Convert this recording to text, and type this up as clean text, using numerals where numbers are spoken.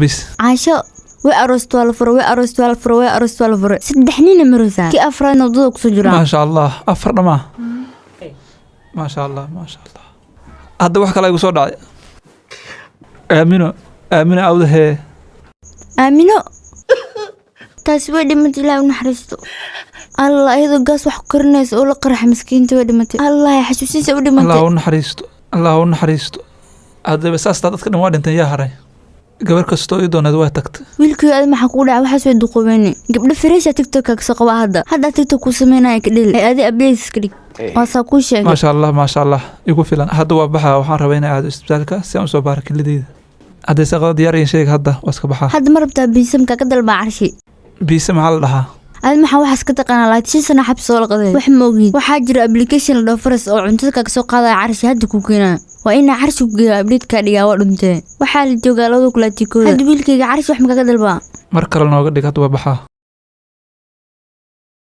بس عاشو وأرست والفر سدحنين مروسا كي أفراد نوضوك سجرا ما شاء الله أفرد ما شاء الله هذا واحد كلا يقصد على آمنة أوده آمنو تاسوي دمتي لا ونحرستو الله إذا قاس وحكرناس أول قرح مسكين توي دمتي الله يحسسني سوي دمتي الله ونحرستو هذا بس أستعدت كنا واحد أنت يا هراي gabar kastoo ii doonaad waa tagtay wiilkii aad maxaa ku dhacay waxa soo duqoobeen gabdho fireesha TikTok ka soo qaba hadda TikTok ku sameynaa ka dhil aad updates ka dhig waxa ku sheegay ma sha Allah igu filan hadda waa baxa waxaan rabaa in aad isbitaalka si aan soo baarkin lideeda hadda shaqada diyaar in sheeg hadda waska baxa hadda marabta biisamka ka dalba carshi biisam hal dhaha aad maxaa waxaas ka taqaan laakiin sana xabs soo laqaday wax ma ogid waxa jira application la faras oo cuntada ka soo qaaday carshi hadda ku keenaa waa in carshi ku geeyo update ka dhigaa waa dhuntay waxa la joogaa laba kula tikooda hadda wiilkayga carshi wax ma ka dalba mar kale nooga dhig hadda waa baxa